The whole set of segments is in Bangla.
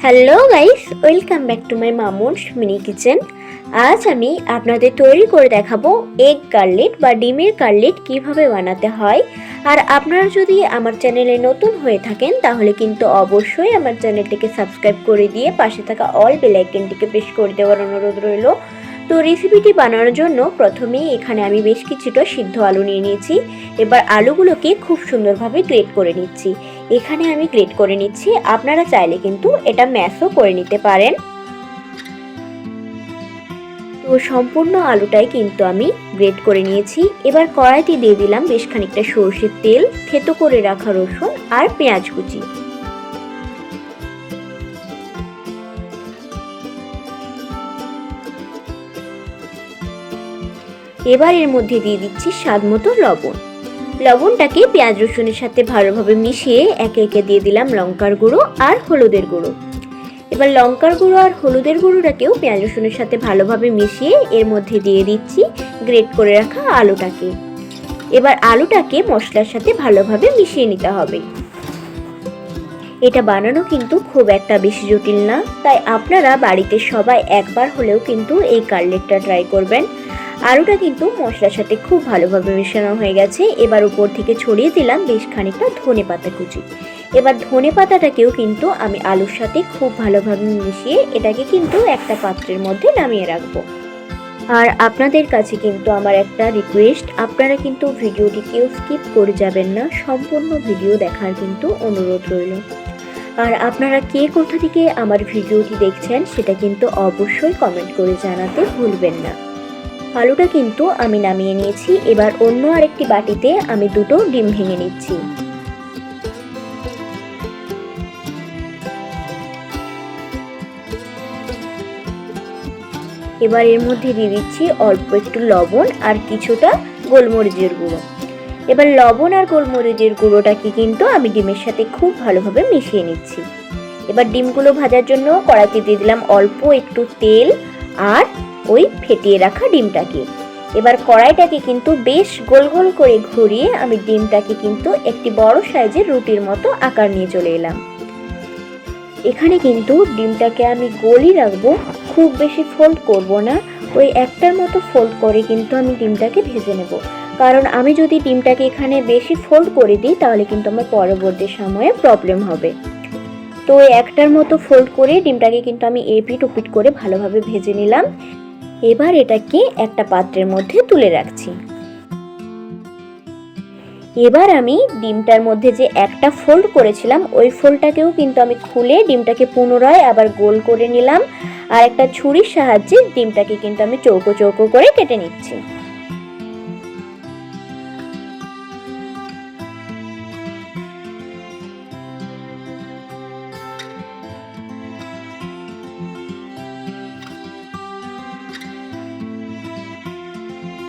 Hello guys, welcome back to my Mamun's mini kitchen. আজ আমি আপনাদের তৈরি করে দেখাবো এগ কাটলেট বা ডিমের কাটলেট কিভাবে বানাতে হয়। আর আপনারা যদি আমার চ্যানেলে নতুন হয়ে থাকেন তাহলে কিন্তু অবশ্যই আমার চ্যানেলটিকে সাবস্ক্রাইব করে দিয়ে পাশে থাকা অল বেল আইকনটিকে প্রেস করে দেওয়ার অনুরোধ রইল। তো রেসিপিটি বানানোর জন্য প্রথমেই এখানে আমি বেশ কিছুটা সিদ্ধ আলু নিয়ে নিয়েছি। এবার আলুগুলোকে খুব সুন্দরভাবে গ্রেট করে নিচ্ছি। এখানে আমি গ্রেট করে নিচ্ছি, আপনারা চাইলে কিন্তু এটা ম্যাশও করে নিতে পারেন। তো সম্পূর্ণ আলুটাই কিন্তু আমি গ্রেট করে নিয়েছি। এবার কড়াইতে দিয়ে দিলাম বেশ খানিকটা সরষের তেল, থেতো করে রাখা রসুন আর পেঁয়াজ কুচি। এবার এর মধ্যে দিয়ে দিচ্ছি স্বাদ মতো লবণ। লবণটাকে পেঁয়াজ রসুনের সাথে ভালোভাবে মিশিয়ে একে একে দিয়ে দিলাম লঙ্কার গুঁড়ো আর হলুদের গুঁড়ো। এবার লঙ্কার গুঁড়ো আর হলুদের গুঁড়োটাকেও পেঁয়াজ রসুনের সাথে ভালোভাবে মিশিয়ে এর মধ্যে দিয়ে দিচ্ছি গ্রেট করে রাখা আলুটাকে। এবার আলুটাকে মশলার সাথে ভালোভাবে মিশিয়ে নিতে হবে। এটা বানানো কিন্তু খুব একটা বেশি জটিল না, তাই আপনারা বাড়িতে সবাই একবার হলেও কিন্তু এই কাটলেটটা ট্রাই করবেন। আলুটা কিন্তু মশলার সাথে খুব ভালোভাবে মেশানো হয়ে গেছে। এবার উপর থেকে ছড়িয়ে দিলাম বেশ খানিকটা ধনেপাতা কুচি। এবার ধনেপাতাটাকেও কিন্তু আমি আলুর সাথে খুব ভালোভাবে মিশিয়ে এটাকে কিন্তু একটা পাত্রের মধ্যে নামিয়ে রাখবো। আর আপনাদের কাছে কিন্তু আমার একটা রিকোয়েস্ট, আপনারা কিন্তু ভিডিওটি কেউ স্কিপ করে যাবেন না, সম্পূর্ণ ভিডিও দেখার কিন্তু অনুরোধ রইল। আর আপনারা কে কোথা থেকে আমার ভিডিওটি দেখছেন সেটা কিন্তু অবশ্যই কমেন্ট করে জানাতে ভুলবেন না। আলুটা কিন্তু আমি নামিয়ে নিয়েছি। এবার অন্য আরেকটি বাটিতে আমি দুটো ডিম ভেঙে নিচ্ছি। এবার এর মধ্যে দিয়ে দিচ্ছি অল্প একটু লবণ আর কিছুটা গোলমরিচের গুঁড়ো। এবার লবণ আর গোলমরিচের গুঁড়োটাকে কিন্তু আমি ডিমের সাথে খুব ভালোভাবে মিশিয়ে নিচ্ছি। এবার ডিমগুলো ভাজার জন্য কড়াইতে দিয়ে দিলাম অল্প একটু তেল আর ওই ফেটিয়ে রাখা ডিমটাকে। এবার কড়াইটাকে কিন্তু বেশ গোল গোল করে ঘুরিয়ে আমি ডিমটাকে কিন্তু একটি বড় সাইজের রুটির মতো আকার নিয়ে চলে এলাম। এখানে কিন্তু ডিমটাকে আমি গোলই রাখবো, খুব বেশি ফোল্ড করব না। ওই একটার মতো ফোল্ড করে কিন্তু আমি ডিমটাকে ভেজে নেব, কারণ আমি যদি ডিমটাকে এখানে বেশি ফোল্ড করে দিই তাহলে কিন্তু আমার পরবর্তী সময়ে প্রবলেম হবে। তো ওই একটার মতো ফোল্ড করে ডিমটাকে কিন্তু আমি এপিট ওপিট করে ভালোভাবে ভেজে নিলাম। এবার এটাকে একটা পাত্রের মধ্যে তুলে রাখছি। এবার আমি ডিমটার মধ্যে যে একটা ফোল্ড করেছিলাম ওই ফোল্ডটাকেও কিন্তু আমি খুলে ডিমটাকে পুনরায় আবার গোল করে নিলাম। আর একটা ছুরির সাহায্যে ডিমটাকে কিন্তু আমি চৌকো চৌকো করে কেটে নিচ্ছি।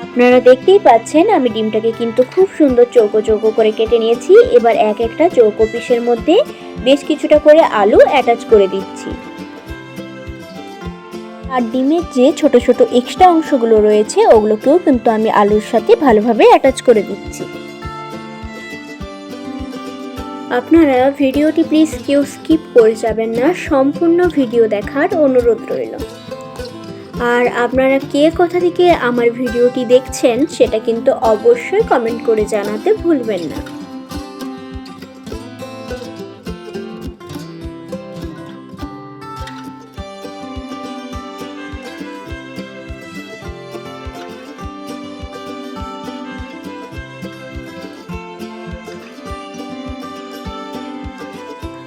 আপনারা দেখতেই পাচ্ছেন আমি ডিমটাকে কিন্তু খুব সুন্দর চৌকো চৌকো করে কেটে নিয়েছি। এবার এক একটা চৌকো পিসের মধ্যে বেশ কিছুটা করে আলু অ্যাটাচ করে দিচ্ছি। আর ডিমের যে ছোট ছোট এক্সট্রা অংশগুলো রয়েছে ওগুলোকেও কিন্তু আমি আলুর সাথে ভালোভাবে অ্যাটাচ করে দিচ্ছি। আপনারা ভিডিওটি প্লিজ কেউ স্কিপ করে যাবেন না, সম্পূর্ণ ভিডিও দেখার অনুরোধ রইল। আর আপনারা কে কোথা থেকে আমার ভিডিওটি দেখছেন সেটা কিন্তু অবশ্যই কমেন্ট করে জানাতে ভুলবেন না।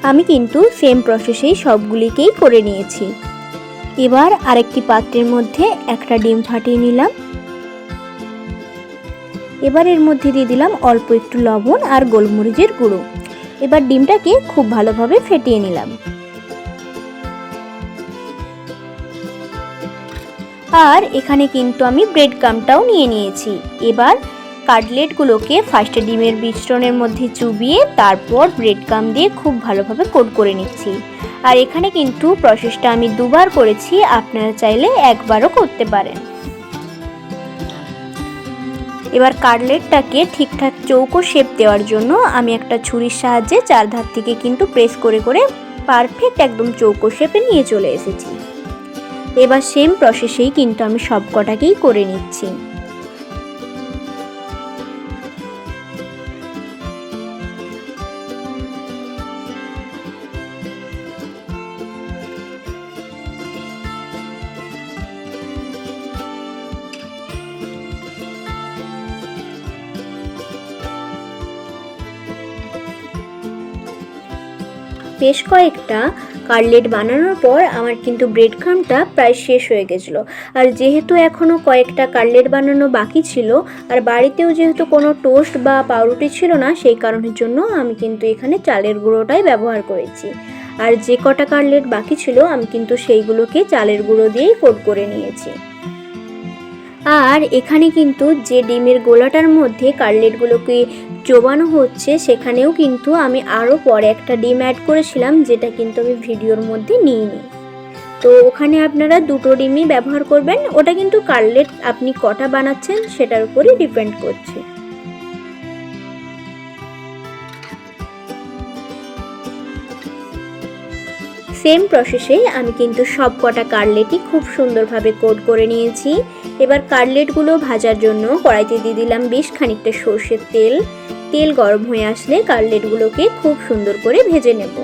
আমি কিন্তু সেম প্রসেসেই সবগুলিকেই করে নিয়েছি। এবার আরেকটি পাত্রের মধ্যে একটা ডিম ফাটিয়ে নিলাম। এবার এর মধ্যে দিয়ে দিলাম অল্প একটু লবণ আর গোলমরিচের গুঁড়ো। এবার ডিমটাকে খুব ভালোভাবে ফেটিয়ে নিলাম। আর এখানে কিন্তু আমি ব্রেড ক্রাম্বটাও নিয়ে নিয়েছি। এবার কাটলেটগুলোকে ফার্স্টে ডিমের মিশ্রণের মধ্যে চুবিয়ে তারপর ব্রেড ক্রাম্ব দিয়ে খুব ভালোভাবে কোট করে নিচ্ছি। আর এখানে কিন্তু প্রসেসটা আমি দুবার করেছি, আপনারা চাইলে একবারও করতে পারেন। এবার কাটলেটটাকে ঠিকঠাক চৌকো শেপ দেওয়ার জন্য আমি একটা ছুরির সাহায্যে চার ধার থেকে কিন্তু প্রেস করে করে পারফেক্ট একদম চৌকো শেপে নিয়ে চলে এসেছি। এবার সেম প্রসেসেই কিন্তু আমি সব কটাকেই করে নিচ্ছি। বেশ কয়েকটা কাটলেট বানানোর পর আমার কিন্তু ব্রেড ক্রাম্বটা প্রায় শেষ হয়ে গেছিলো। আর যেহেতু এখনও কয়েকটা কাটলেট বানানো বাকি ছিল, আর বাড়িতেও যেহেতু কোনো টোস্ট বা পাউরুটি ছিল না, সেই কারণের জন্য আমি কিন্তু এখানে চালের গুঁড়োটাই ব্যবহার করেছি। আর যে কটা কাটলেট বাকি ছিল আমি কিন্তু সেইগুলোকে চালের গুঁড়ো দিয়েই কোট করে নিয়েছি। আর এখানে কিন্তু যে ডিমের গোলাটার মধ্যে কাটলেটগুলোকে চোবানো হচ্ছে, সেখানেও কিন্তু আমি আরও পরে একটা ডিম অ্যাড করেছিলাম, যেটা কিন্তু আমি ভিডিওর মধ্যে নিইনি। তো ওখানে আপনারা দুটো ডিমই ব্যবহার করবেন। ওটা কিন্তু কাটলেট আপনি কটা বানাচ্ছেন সেটার উপরই ডিপেন্ড করছে। সেম প্রসেসে আমি কিন্তু সব কটা কাটলেটই খুব সুন্দরভাবে কোট করে নিয়েছি। এবার কাটলেটগুলো ভাজার জন্য কড়াইতে দিয়ে দিলাম বেশ খানিকটা সর্ষের তেল। তেল গরম হয়ে আসলে কাটলেটগুলোকে খুব সুন্দর করে ভেজে নেব।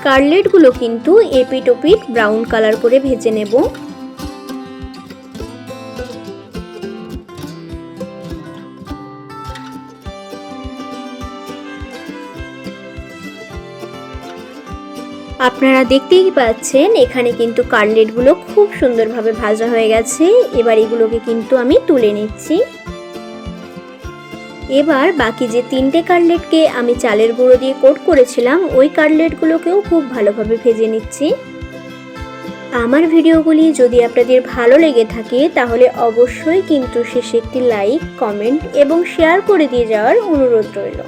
কাটলেটগুলো কিন্তু এপিট ওপিট ব্রাউন কালার করে ভেজে নেব। আপনারা দেখতেই পাচ্ছেন এখানে কিন্তু কাটলেটগুলো খুব সুন্দরভাবে ভাজা হয়ে গেছে। এবার এগুলোকে কিন্তু আমি তুলে নিচ্ছি। এবার বাকি যে তিনটে কাটলেটকে আমি চালের গুঁড়ো দিয়ে কোট করেছিলাম, ওই কাটলেটগুলোকেও খুব ভালোভাবে ভেজে নিচ্ছি। আমার ভিডিওগুলি যদি আপনাদের ভালো লেগে থাকে তাহলে অবশ্যই কিন্তু শেষে একটি লাইক, কমেন্ট এবং শেয়ার করে দিয়ে যাওয়ার অনুরোধ রইল।